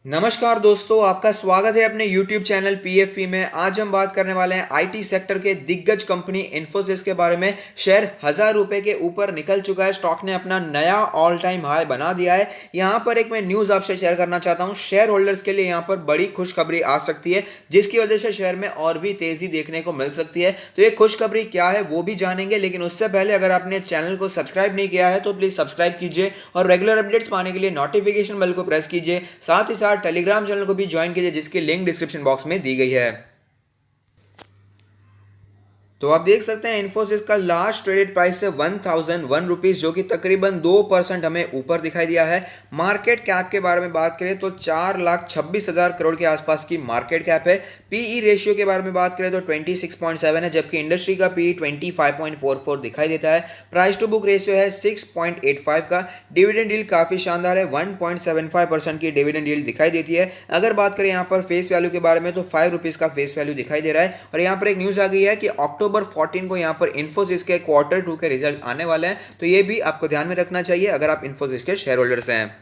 नमस्कार दोस्तों, आपका स्वागत है अपने YouTube चैनल PFP में। आज हम बात करने वाले हैं IT सेक्टर के दिग्गज कंपनी इन्फोसिस के बारे में। शेयर 1000 रुपए के ऊपर निकल चुका है। स्टॉक ने अपना नया ऑल टाइम हाई बना दिया है। यहाँ पर एक मैं न्यूज़ आपसे शेयर करना चाहता हूँ। शेयर होल्डर्स के लिए यहाँ पर बड़ी खुशखबरी आ सकती है, जिसकी वजह से शेयर में और भी तेजी देखने को मिल सकती है। तो ये खुशखबरी क्या है वो भी जानेंगे, लेकिन उससे पहले अगर आपने चैनल को सब्सक्राइब नहीं किया है तो प्लीज़ सब्सक्राइब कीजिए और रेगुलर अपडेट्स पाने के लिए नोटिफिकेशन बेल को प्रेस कीजिए। साथ ही साथ टेलीग्राम चैनल को भी ज्वाइन कीजिए, जिसकी लिंक डिस्क्रिप्शन बॉक्स में दी गई है। तो आप देख सकते हैं इन्फोसिस का लास्ट ट्रेडेड प्राइस से 1001 रुपीज, जो कि तकरीबन 2% हमें ऊपर दिखाई दिया है। मार्केट कैप के बारे में बात करें तो 4,26,000 करोड़ के आसपास की मार्केट कैप है। पीई रेशियो के बारे में बात करें तो 26.7 है, जबकि इंडस्ट्री का पीई 25.44 दिखाई देता है। प्राइस टू बुक रेशियो है 6.85 का। डिविडेंड यील्ड काफी शानदार है, 1.75% की डिविडेंड यील्ड दिखाई देती है। अगर बात करें यहाँ पर फेस वैल्यू के बारे में तो 5 रुपीज का फेस वैल्यू दिखाई दे रहा है। और यहाँ पर एक न्यूज आ गई है कि अक्टूबर 14 को यहाँ पर इन्फोसिस के Q2 के रिजल्ट आने वाले हैं, तो ये भी आपको ध्यान में रखना चाहिए अगर आप इन्फोसिस के शेयर होल्डर्स हैं।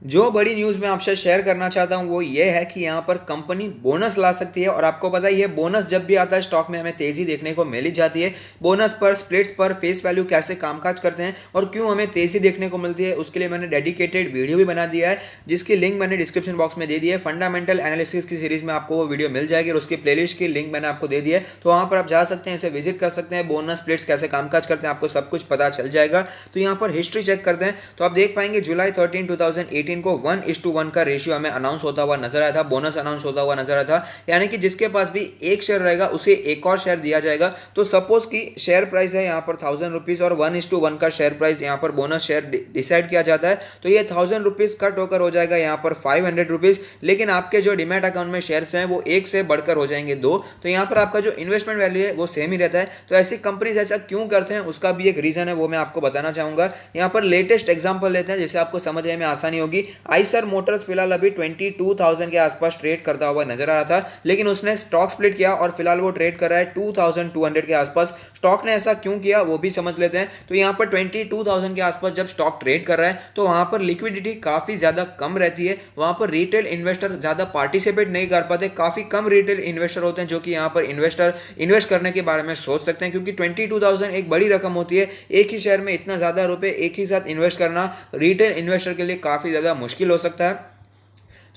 जो बड़ी न्यूज़ मैं आपसे शेयर करना चाहता हूं वो ये है कि यहाँ पर कंपनी बोनस ला सकती है। और आपको पता ही है, बोनस जब भी आता है स्टॉक में हमें तेज़ी देखने को मिल ही जाती है। बोनस पर, स्प्लिट्स पर फेस वैल्यू कैसे कामकाज करते हैं और क्यों हमें तेज़ी देखने को मिलती है, उसके लिए मैंने डेडिकेटेड वीडियो भी बना दिया है, जिसकी लिंक मैंने डिस्क्रिप्शन बॉक्स में दे दी है। फंडामेंटल एनालिसिस की सीरीज में आपको वो वीडियो मिल जाएगी और उसकी प्लेलिस्ट की लिंक मैंने आपको दे दी है, तो वहाँ पर आप जा सकते हैं, इसे विजिट कर सकते हैं। बोनस स्प्लिट्स कैसे कामकाज करते हैं आपको सब कुछ पता चल जाएगा। तो यहाँ पर हिस्ट्री चेक करते हैं तो आप देख पाएंगे जुलाई 13, 2018 को 1:1 का रेशियो हमें अनाउंस होता हुआ नजर आया था, बोनस अनाउंस होता हुआ नजर आया था। यानी कि जिसके पास भी एक शेयर रहेगा उसे एक और शेयर दिया जाएगा। तो सपोज कि शेयर प्राइस है यहाँ पर 1000 रुपीज और 1:1 का शेयर प्राइस यहाँ पर बोनस शेयर डिसाइड किया जाता है, तो ये 1000 रुपीज कट होकर हो जाएगा यहाँ पर 500 रुपीज। लेकिन आपके जो डिमैट अकाउंट में शेयर्स हैं वो एक से बढ़कर हो जाएंगे 2, तो यहाँ पर आपका जो इन्वेस्टमेंट वैल्यू है वो सेम ही रहता है। तो ऐसी कंपनीज ऐसा क्यों करते हैं उसका भी एक रीजन है, वो मैं आपको बताना चाहूंगा। यहाँ पर लेटेस्ट एग्जांपल लेते हैं जिससे आपको समझने में आसानी होगी। आइसर मोटर्स फिलहाल अभी 22,000 के आसपास ट्रेड करता हुआ नजर आ रहा था, लेकिन उसने स्टॉक स्प्लिट किया और फिलहाल वो ट्रेड कर रहा है 2,200 के आसपास। स्टॉक ने ऐसा क्यों किया वो भी समझ लेते हैं। तो यहाँ पर 22,000 के आसपास जब स्टॉक ट्रेड कर रहा है तो वहां पर लिक्विडिटी काफी ज्यादा कम रहती है। वहां पर रिटेल इन्वेस्टर ज्यादा पार्टिसिपेट नहीं कर पाते। काफी कम रिटेल इन्वेस्टर होते हैं जो कि यहाँ पर इन्वेस्ट करने के बारे में सोच सकते हैं, क्योंकि 22,000 एक बड़ी रकम होती है। एक ही शेयर में इतना ज्यादा रुपए एक ही साथ इन्वेस्ट करना रिटेल इन्वेस्टर के लिए काफी ज्यादा मुश्किल हो सकता है।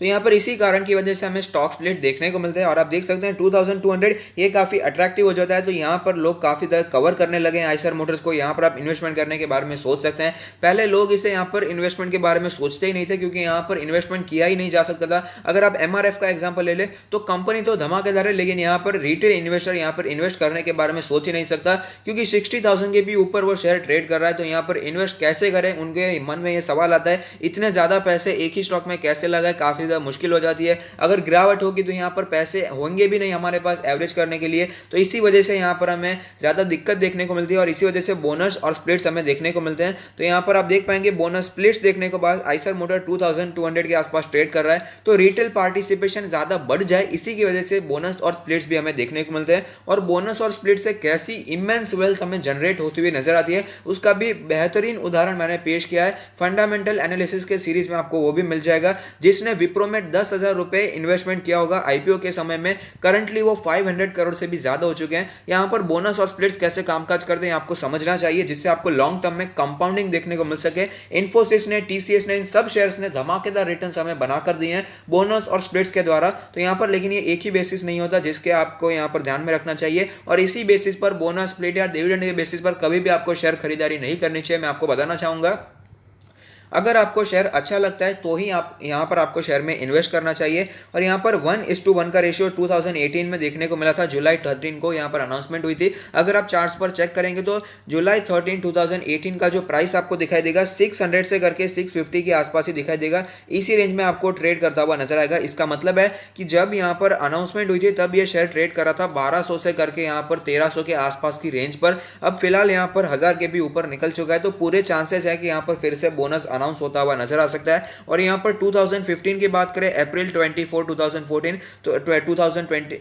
तो यहाँ पर इसी कारण की वजह से हमें स्टॉक स्प्लिट देखने को मिलता है। और आप देख सकते हैं 2200 ये काफ़ी अट्रैक्टिव हो जाता है, तो यहाँ पर लोग काफ़ी ज़्यादा कवर करने लगे हैं आइसर मोटर्स को। यहाँ पर आप इन्वेस्टमेंट करने के बारे में सोच सकते हैं। पहले लोग इसे यहाँ पर इन्वेस्टमेंट के बारे में सोचते ही नहीं थे, क्योंकि यहाँ पर इन्वेस्टमेंट किया ही नहीं जा सकता था। अगर आप MRF का एग्जाम्पल ले लें तो कंपनी तो धमाकेदार है, लेकिन यहाँ पर रिटेल इन्वेस्टर यहाँ पर इन्वेस्ट करने के बारे में सोच ही नहीं सकता, क्योंकि 60,000 के भी ऊपर वो शेयर ट्रेड कर रहा है। तो यहाँ पर इन्वेस्ट कैसे करें, उनके मन में ये सवाल आता है। इतने ज़्यादा पैसे एक ही स्टॉक में कैसे लगाए, काफ़ी ज़्यादा मुश्किल हो जाती है। अगर गिरावट होगी तो यहाँ पर पैसे होंगे भी नहीं हमारे पास एवरेज करने के लिए। तो इसी वजह से यहाँ पर हमें ज्यादा दिक्कत देखने को मिलती है और इसी वजह से बोनस और स्प्लिट्स हमें देखने को मिलते हैं। तो यहाँ पर आप देख पाएंगे बोनस स्प्लिट्स देखने के बाद आइसर मोटर 2200 के आसपास ट्रेड कर रहा है। तो रिटेल पार्टिसिपेशन ज्यादा बढ़ जाए, इसी की वजह से बोनस और स्प्लिट्स भी हमें देखने को मिलते हैं। और बोनस और स्प्लिट से कैसी इमेंस वेल्थ हमें जनरेट होती हुई नजर आती है उसका भी बेहतरीन उदाहरण मैंने पेश किया है। फंडामेंटल एनालिसिस के सीरीज में आपको वो भी मिल जाएगा, जिसने विप्रो में 10,000 रुपए इन्वेस्टमेंट किया होगा आईपीओ के समय में। करंटली वो 500 करोड़ से भी ज्यादा हो चुके हैं। यहां पर बोनस और स्प्लिट्स कैसे कामकाज करते हैं आपको समझना चाहिए, जिससे आपको लॉन्ग टर्म में कंपाउंडिंग देखने को मिल सके। इन्फोसिस ने, टीसीएस ने, इन सब शेयर्स ने धमाकेदार रिटर्न्स हमें बनाकर दिए हैं बोनस और स्प्लिट्स के द्वारा। तो यहां पर लेकिन ये एक ही बेसिस नहीं होता, जिसके आपको यहां पर ध्यान में रखना चाहिए। और इसी बेसिस पर बोनस, स्प्लिट या डिविडेंड के बेसिस पर कभी भी आपको शेयर खरीदारी नहीं करनी चाहिए, मैं आपको बताना चाहूंगा। अगर आपको शेयर अच्छा लगता है तो ही आप यहाँ पर आपको शेयर में इन्वेस्ट करना चाहिए। और यहाँ पर 1:1 का रेशियो 2018 में देखने को मिला था। जुलाई 13 को यहाँ पर अनाउंसमेंट हुई थी। अगर आप चार्ट्स पर चेक करेंगे तो जुलाई 13, 2018 का जो प्राइस आपको दिखाई देगा 600 से करके 650 के आसपास ही दिखाई देगा। इसी रेंज में आपको ट्रेड करता हुआ नजर आएगा। इसका मतलब है कि जब यहाँ पर अनाउंसमेंट हुई थी तब ये शेयर ट्रेड कर रहा था 1200 से करके यहाँ पर 1300 के आसपास की रेंज पर। अब फिलहाल यहाँ पर 1000 के भी ऊपर निकल चुका है, तो पूरे चांसेस है कि यहाँ पर फिर से बोनस अनाउंस होता हुआ नजर आ सकता है। और यहाँ पर 2015 की बात करें, अप्रैल 24 2014 तो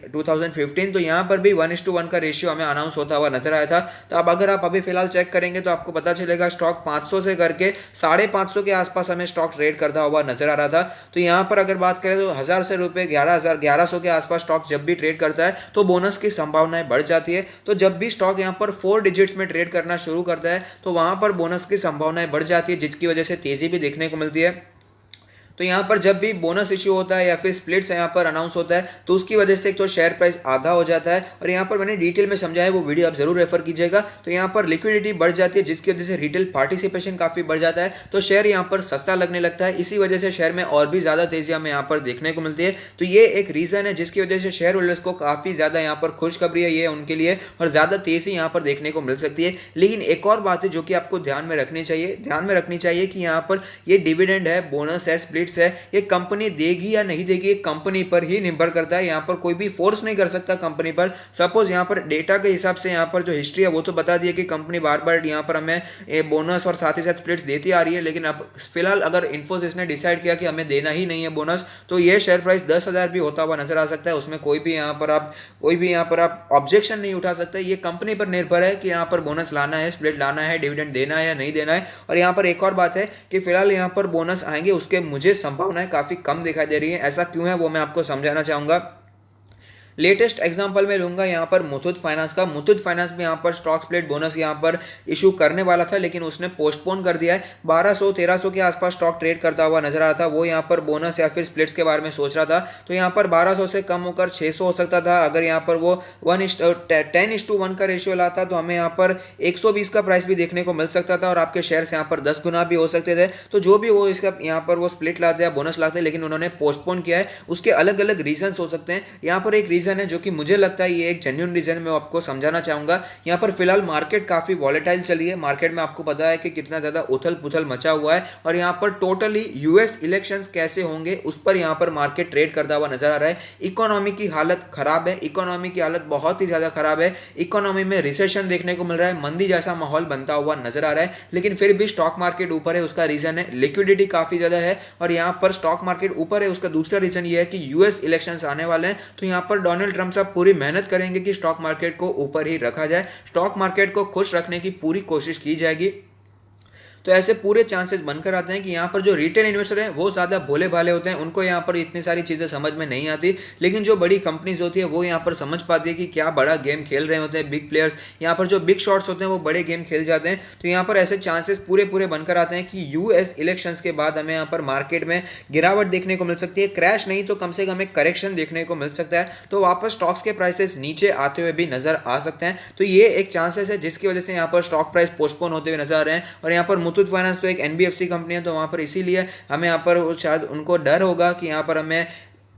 2015, तो यहाँ पर भी 1:1 का रेशियो हमें अनाउंस होता हुआ नजर आया था। तो अब अगर आप अभी फिलहाल चेक करेंगे तो आपको पता चलेगा स्टॉक 500 से करके 550 के आसपास हमें स्टॉक ट्रेड करता हुआ नजर आ रहा था। तो यहाँ पर अगर बात करें तो 1000 से रुपए 11,100 के आसपास स्टॉक जब भी ट्रेड करता है तो बोनस की संभावनाएं बढ़ जाती है। तो जब भी स्टॉक यहाँ पर 4 डिजिट्स में ट्रेड करना शुरू करता है तो वहां पर बोनस की संभावनाएं बढ़ जाती है, जिसकी वजह से तेजी भी देखने को मिलती है। तो यहाँ पर जब भी बोनस इश्यू होता है या फिर स्प्लिट्स यहाँ पर अनाउंस होता है तो उसकी वजह से एक तो शेयर प्राइस आधा हो जाता है। और यहाँ पर मैंने डिटेल में समझाया, वो वीडियो आप जरूर रेफर कीजिएगा। तो यहाँ पर लिक्विडिटी बढ़ जाती है, जिसकी वजह से रिटेल पार्टिसिपेशन काफी बढ़ जाता है, तो शेयर यहाँ पर सस्ता लगने लगता है। इसी वजह से शेयर में और भी ज्यादा तेजी हमें यहाँ पर देखने को मिलती है। तो ये एक रीजन है जिसकी वजह से शेयर होल्डर्स को काफी ज्यादा यहाँ पर खुशखबरी है ये उनके लिए, और ज्यादा तेजी यहाँ पर देखने को मिल सकती है। लेकिन एक और बात है जो कि आपको ध्यान में रखनी चाहिए कि यहाँ पर ये डिविडेंड है, बोनस है, स्प्लिट्स है, ये कंपनी देगी या नहीं देगी कंपनी पर ही निर्भर करता है। यहाँ पर कोई भी फोर्स नहीं कर सकता कंपनी पर। सपोज यहाँ पर डेटा के हिसाब से यहाँ पर जो हिस्ट्री है वो तो बता दिया कि कंपनी बार बार यहाँ पर हमें बोनस और साथ ही साथ स्प्लिट्स देती आ रही है, लेकिन अब फिलहाल अगर इन्फोसिस ने डिसाइड किया कि हमें देना ही नहीं है बोनस, तो ये शेयर प्राइस 10,000 भी होता हुआ नजर आ सकता है। उसमें कोई भी यहाँ पर आप ऑब्जेक्शन नहीं उठा सकते। ये कंपनी पर निर्भर है कि यहाँ पर बोनस लाना है, स्प्लिट लाना है, डिविडेंड देना है या नहीं देना है। और यहाँ पर एक और बात है कि फिलहाल यहाँ पर बोनस आएंगे, उसके मुझे संभावनाएं काफी कम दिखाई दे रही है। ऐसा क्यों है वो मैं आपको समझाना चाहूंगा। लेटेस्ट एग्जांपल में लूंगा यहाँ पर मुथूट फाइनेंस का। मुथूट फाइनेंस में यहाँ पर स्टॉक स्प्लिट बोनस यहाँ पर इशू करने वाला था, लेकिन उसने पोस्टपोन कर दिया है। 1200-1300 के आसपास स्टॉक ट्रेड करता हुआ नजर आ रहा था। वो यहाँ पर बोनस या फिर स्प्लिट्स के बारे में सोच रहा था, तो यहाँ पर 1200 से कम होकर 600 हो सकता था। अगर यहाँ पर वो 10:1 का रेशियो लाता तो हमें यहाँ पर 120 का प्राइस भी देखने को मिल सकता था, और आपके शेयर्स यहाँ पर 10 गुना भी हो सकते थे। तो जो भी वो इसका यहाँ पर वो स्प्लिट लाते हैं, बोनस लाते हैं, लेकिन उन्होंने पोस्टपोन किया है। उसके अलग अलग रीजन हो सकते हैं। यहाँ पर एक रीजन है जो कि मुझे लगता है ये एक जेन्युइन रीजन मैं आपको समझाना चाहूंगा। यहाँ पर फिलहाल मार्केट काफी वॉलेटाइल चली है। मार्केट में आपको पता है कि कितना ज्यादा उथल पुथल मचा हुआ है, और यहाँ पर टोटली यूएस इलेक्शंस कैसे होंगे उस पर यहाँ पर मार्केट ट्रेड करता हुआ नजर आ रहा है। इकोनॉमी की हालत खराब है, इकोनॉमी की हालत बहुत ही ज्यादा खराब है। इकोनॉमी में रिसेशन देखने को मिल रहा है, मंदी जैसा माहौल बनता हुआ नजर आ रहा है, लेकिन फिर भी स्टॉक मार्केट ऊपर है। उसका रीजन है लिक्विडिटी काफी ज्यादा है, और यहाँ पर स्टॉक मार्केट ऊपर है। उसका दूसरा रीजन ये है कि यूएस इलेक्शंस आने वाले हैं, तो यहाँ पर डोनाल्ड ट्रंप साहब पूरी मेहनत करेंगे कि स्टॉक मार्केट को ऊपर ही रखा जाए, स्टॉक मार्केट को खुश रखने की पूरी कोशिश की जाएगी। तो ऐसे पूरे चांसेस बनकर आते हैं कि यहाँ पर जो रिटेल इन्वेस्टर हैं वो ज़्यादा भोले भाले होते हैं, उनको यहाँ पर इतनी सारी चीज़ें समझ में नहीं आती। लेकिन जो बड़ी कंपनीज होती है वो यहाँ पर समझ पाती है कि क्या बड़ा गेम खेल रहे होते हैं बिग प्लेयर्स। यहाँ पर जो बिग शॉट्स होते हैं वो बड़े गेम खेल जाते हैं। तो यहाँ पर ऐसे चांसेस पूरे बनकर आते हैं कि यूएस इलेक्शंस के बाद हमें यहाँ पर मार्केट में गिरावट देखने को मिल सकती है। क्रैश नहीं तो कम से कम एक करेक्शन देखने को मिल सकता है, तो वापस स्टॉक्स के प्राइसेस नीचे आते हुए भी नजर आ सकते हैं। तो ये एक चांसेस है जिसकी वजह से यहाँ पर स्टॉक प्राइस पोस्टपोन होते हुए नजर आ रहे हैं। और यहाँ पर मुथूट फाइनेंस तो एक एनबीएफसी कंपनी है, तो वहां पर इसीलिए हमें यहाँ पर शायद उनको डर होगा कि यहाँ पर हमें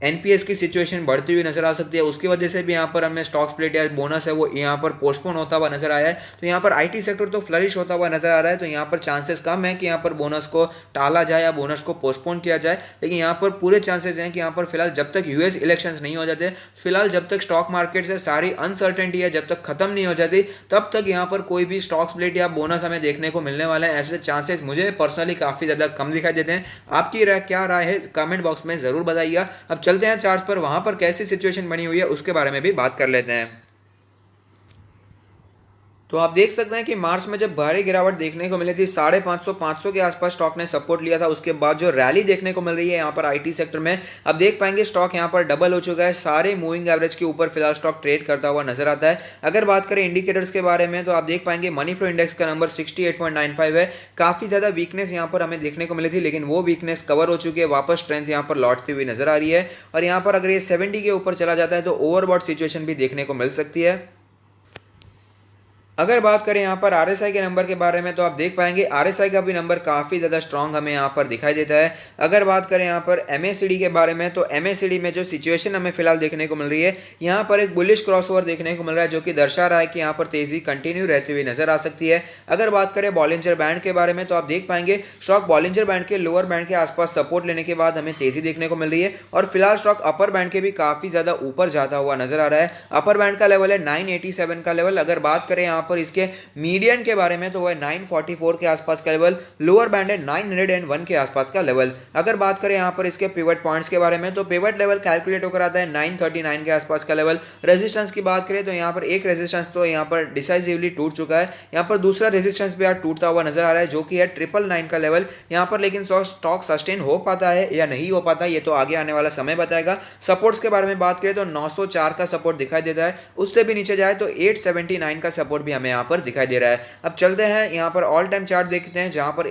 एनपीएस की सिचुएशन बढ़ती हुई नजर आ सकती है। उसकी वजह से भी यहाँ पर हमें स्टॉक स्प्लिट या बोनस है वो यहाँ पर पोस्टपोन होता हुआ नजर आया है। तो यहाँ पर आईटी सेक्टर तो फ्लरिश होता हुआ नजर आ रहा है, तो यहाँ पर चांसेस कम है कि यहाँ पर बोनस को टाला जाए या बोनस को पोस्टपोन किया जाए। लेकिन यहाँ पर पूरे चांसेस हैं कि यहाँ पर फिलहाल जब तक यूएस इलेक्शंस नहीं हो जाते, फिलहाल जब तक स्टॉक मार्केट से सारी अनसर्टेनिटी है जब तक खत्म नहीं हो जाती, तब तक यहाँ पर कोई भी स्टॉक स्प्लिट या बोनस हमें देखने को मिलने वाला है। ऐसे चांसेस मुझे पर्सनली काफी ज्यादा कम दिखाई देते हैं। आपकी क्या राय है कमेंट बॉक्स में जरूर बताइएगा। अब चलते हैं चार्ट्स पर, वहां पर कैसी सिचुएशन बनी हुई है उसके बारे में भी बात कर लेते हैं। तो आप देख सकते हैं कि मार्च में जब भारी गिरावट देखने को मिली थी, 550-500 के आसपास स्टॉक ने सपोर्ट लिया था। उसके बाद जो रैली देखने को मिल रही है यहाँ पर आईटी सेक्टर में, अब देख पाएंगे स्टॉक यहाँ पर डबल हो चुका है। सारे मूविंग एवरेज के ऊपर फिलहाल स्टॉक ट्रेड करता हुआ नजर आता है। अगर बात करें इंडिकेटर्स के बारे में, तो आप देख पाएंगे मनी फ्लो इंडेक्स का नंबर 68.95 है। काफी ज्यादा वीकनेस यहाँ पर हमें देखने को मिली थी, लेकिन वो वीकनेस कवर हो चुकी है। वापस स्ट्रेंथ यहाँ पर लौटती हुई नजर आ रही है। और यहाँ पर अगर ये 70 के ऊपर चला जाता है तो ओवरबॉट सिचुएशन भी देखने को मिल सकती है। अगर बात करें यहाँ पर आरएसआई के नंबर के बारे में, तो आप देख पाएंगे आरएसआई का भी नंबर काफ़ी ज़्यादा स्ट्रांग हमें यहाँ पर दिखाई देता है। अगर बात करें यहाँ पर एमएससीडी के बारे में, तो एमएससीडी में जो सिचुएशन हमें फिलहाल देखने को मिल रही है, यहाँ पर एक बुलिश क्रॉसओवर देखने को मिल रहा है, जो कि दर्शा रहा है कि यहाँ पर तेजी कंटिन्यू रहती हुई नजर आ सकती है। अगर बात करें बॉलिंजर बैंड के बारे में, तो आप देख पाएंगे स्टॉक बॉलिंजर बैंड के लोअर बैंड के आसपास सपोर्ट लेने के बाद हमें तेजी देखने को मिल रही है। और फिलहाल स्टॉक अपर बैंड के भी काफ़ी ज़्यादा ऊपर जाता हुआ नजर आ रहा है। अपर बैंड का लेवल है 987 का लेवल। अगर बात करें यहाँ पर इसके मीडियन के बारे में तो वो है 944 के आसपास का लेवल, लोअर बैंड है 901 के आसपास का लेवल। अगर बात करें यहाँ पर इसके पिवट पॉइंट्स के बारे में तो पिवट लेवल कैलकुलेट होकर आता है 939 के आसपास का लेवल। रेजिस्टेंस की बात करें तो यहाँ पर एक रेजिस्टेंस तो यहाँ पर डिसाइसिवली टूट चुका है, यहाँ पर दूसरा रेजिस्टेंस भी यार टूटता हुआ नजर आ रहा है जो कि है 999 का लेवल यहाँ पर। लेकिन स्टॉक सस्टेन हो पाता है या नहीं हो पाता ये तो आगे आने वाला समय बताएगा। सपोर्ट्स के बारे में बात करें तो 904 का सपोर्ट दिखाई देता है, उससे भी नीचे जाए तो 879 का सपोर्ट भी हमें यहाँ पर दिखाई दे रहा है। अब चलते हैं यहाँ पर ऑल टाइम चार्ट देखते हैं जहाँ पर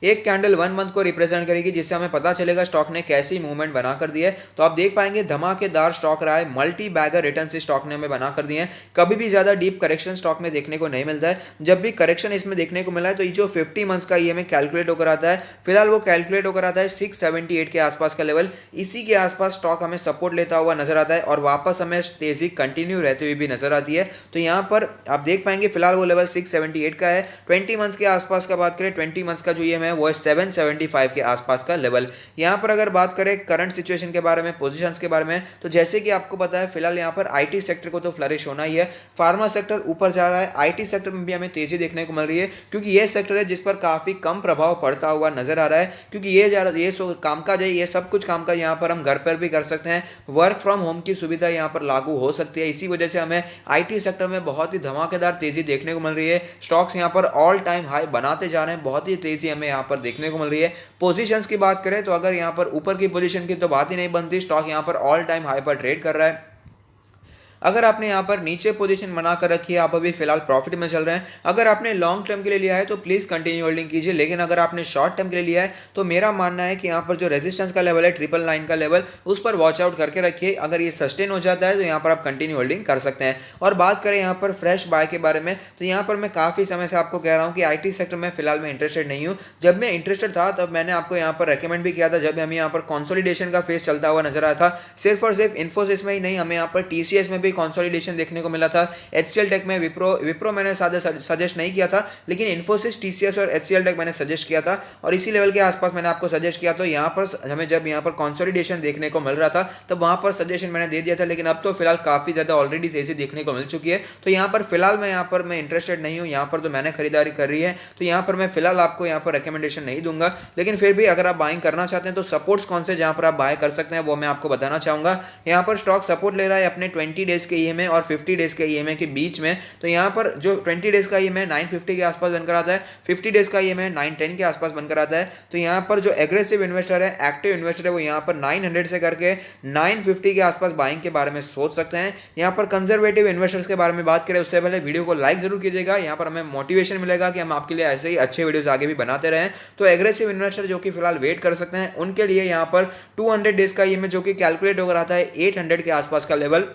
एक कैंडल 1 मंथ को रिप्रेजेंट करेगी, जिससे हमें पता चलेगा स्टॉक ने कैसी मूवमेंट बना कर दी है। तो आप देख पाएंगे धमाकेदार स्टॉक रहा है, मल्टी बैगर रिटर्न से स्टॉक ने हमें बना कर दिए हैं। कभी भी ज्यादा डीप करेक्शन स्टॉक में देखने को नहीं मिलता है, जब भी करेक्शन इसमें देखने को मिला है तो ये जो 50 मंथ्स का ईएमए कैलकुलेट होकर आता है, फिलहाल वो कैलकुलेट होकर आता है 678 के आसपास का लेवल। इसी के आसपास स्टॉक हमें सपोर्ट लेता हुआ नजर आता है और वापस हमें तेजी कंटिन्यू रहती हुई भी नजर आती है। तो यहाँ पर आप देख पाएंगे फिलहाल वो लेवल 678 का है। 20 मंथ्स के आसपास का बात करें, 20 मंथ्स का जो ईएमए है वो है 775 के आसपास का लेवल। यहाँ पर अगर बात करें करंट सिचुएशन के बारे में, पोजीशंस के बारे में, तो जैसे कि आपको पता है फिलहाल यहाँ पर आईटी सेक्टर को तो फ्लरिश होना ही है, फार्मा सेक्टर ऊपर जा रहा है, आईटी सेक्टर में भी हमें तेजी देखने को मिल रही है क्योंकि ये सेक्टर है जिस पर काफी कम प्रभाव पड़ता हुआ नजर आ रहा है क्योंकि ये कामकाज है, ये सब कुछ कामकाज यहाँ पर हम घर पर भी कर सकते हैं, वर्क फ्रॉम होम की सुविधा यहाँ पर लागू हो सकती है। इसी वजह से हमें आईटी सेक्टर में बहुत ही धमाकेदार तेजी देखने को मिल रही है। स्टॉक्स यहाँ पर ऑल टाइम हाई बनाते जा रहे हैं, बहुत ही तेजी हमें यहाँ पर देखने को मिल रही है। पोजीशंस की बात करें तो अगर यहाँ पर ऊपर की पोजीशन की तो बात ही नहीं बनती, स्टॉक यहाँ पर ऑल टाइम हाई पर ट्रेड कर रहा है। अगर आपने यहाँ पर नीचे पोजीशन बना कर रखी है, आप अभी फिलहाल प्रॉफिट में चल रहे हैं, अगर आपने लॉन्ग टर्म के लिए लिया है तो प्लीज कंटिन्यू होल्डिंग कीजिए। लेकिन अगर आपने शॉर्ट टर्म के लिए लिया है तो मेरा मानना है कि यहाँ पर जो रेजिस्टेंस का लेवल है 999 का लेवल, उस पर वॉच आउट करके रखिए। अगर ये सस्टेन हो जाता है तो यहाँ पर आप कंटिन्यू होल्डिंग कर सकते हैं। और बात करें यहाँ पर फ्रेश बाय के बारे में तो यहाँ पर मैं काफी समय से आपको कह रहा हूँ कि आईटी सेक्टर में फिलहाल मैं इंटरेस्टेड नहीं हूँ। जब मैं इंटरेस्टेड था तब मैंने आपको यहाँ पर रेकमेंड भी किया था, जब हमें यहाँ पर कंसोलिडेशन का फेज चलता हुआ नजर आया था। सिर्फ और सिर्फ इन्फोसिस में ही नहीं, हमें यहाँ पर टीसीएस में भी कंसोलिडेशन देखने को मिला था। एचसीएल टेक में विप्रो मैंने सजेस्ट नहीं किया था, लेकिन इन्फोसिस, टीसीएस और एचसीएल टेक मैंने सजेस्ट किया था और इसी लेवल के आसपास मैंने आपको सजेस्ट किया। तो यहाँ पर हमें जब यहाँ पर कंसोलिडेशन देखने को मिल रहा था तब वहां पर सजेशन मैंने दे दिया था, लेकिन अब तो फिलहाल काफी ज्यादा ऑलरेडी तेजी देखने को मिल चुकी है। तो यहाँ पर फिलहाल मैं इंटरेस्टेड नहीं हूँ, यहाँ पर तो मैंने खरीदारी कर रही है, तो यहाँ पर मैं फिलहाल आपको यहाँ पर रिकमेंडेशन नहीं दूंगा। लेकिन फिर भी अगर आप बाइंग करना चाहते हैं तो सपोर्ट्स कौन से जहां पर आप बाय कर सकते हैं वो मैं आपको बताना चाहूंगा। यहाँ पर स्टॉक सपोर्ट ले रहा है अपने 20 डेज के ईएमए और 50 डेज के ईएमए के बीच में। तो यहाँ पर जो 20 डेज का ईएमए 950 के आसपास बनकर आता है, 50 डेज का ईएमए 910 के आसपास बनकर आता है। तो यहाँ पर जो एग्रेसिव इन्वेस्टर है, एक्टिव इन्वेस्टर है, वो यहाँ पर 900 से करके 950 के आसपास बाइंग के बारे में सोच सकते हैं। यहाँ पर कंजर्वेटिव इन्वेस्टर्स के बारे में बात करें उससे पहले वीडियो को लाइक जरूर कीजिएगा, यहाँ पर हमें मोटिवेशन मिलेगा कि हम आपके लिए ऐसे ही अच्छे वीडियोस आगे भी बनाते रहें। तो एग्रेसिव इन्वेस्टर जो कि फिलहाल वेट कर सकते हैं उनके लिए यहाँ पर 200 डेज का ईएमए जो कि कैलकुलेट होकर आता है 800 के आसपास का लेवल,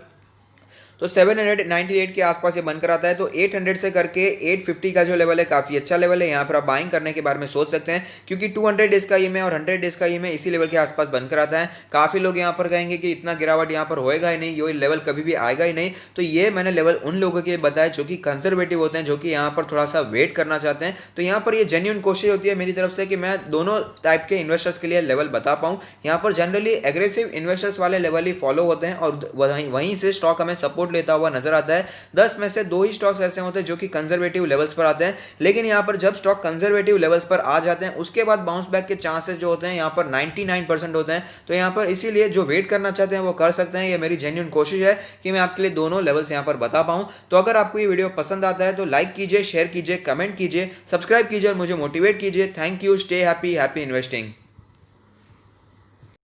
तो 798 के आसपास ये बनकर आता है। तो 800 से करके 850 का जो लेवल है काफी अच्छा लेवल है, यहाँ पर आप बाइंग करने के बारे में सोच सकते हैं क्योंकि 200 डेज का ईएमए और 100 डेज का ईएमए इसी लेवल के आसपास बनकर आता है। काफी लोग यहाँ पर कहेंगे कि इतना गिरावट यहाँ पर होएगा ही नहीं, ये लेवल कभी भी आएगा ही नहीं। तो ये मैंने लेवल उन लोगों के बताए जो कि कंजर्वेटिव होते हैं, जो कि यहाँ पर थोड़ा सा वेट करना चाहते हैं। तो यहाँ पर ये जेन्युइन कोशिश होती है मेरी तरफ से कि मैं दोनों टाइप के इन्वेस्टर्स के लिए लेवल बता पाऊँ। यहाँ पर जनरली एग्रेसिव इन्वेस्टर्स वाले लेवल ही फॉलो होते हैं और वहीं से स्टॉक हमें सपोर्ट लेता हुआ नजर आता है। 10 में से 2 ही स्टॉक्स ऐसे होते हैं जो कि कंजर्वेटिव लेवल्स पर आते हैं। लेकिन यहाँ पर जब स्टॉक कंजर्वेटिव लेवल्स पर आ जाते हैं उसके बाद बाउंस बैक के चांसेस जो होते हैं यहाँ पर 99% होते हैं। तो यहाँ पर इसीलिए जो वेट करना चाहते हैं वो कर सकते हैं। ये मेरी जेन्युइन कोशिश है कि मैं आपके लिए दोनों लेवल्स यहाँ पर बता पाऊँ। तो अगर आपको ये वीडियो पसंद आता है तो लाइक कीजिए, शेयर कीजिए, कमेंट कीजिए, सब्सक्राइब कीजिए और मुझे मोटिवेट कीजिए। Thank you, stay happy, happy investing.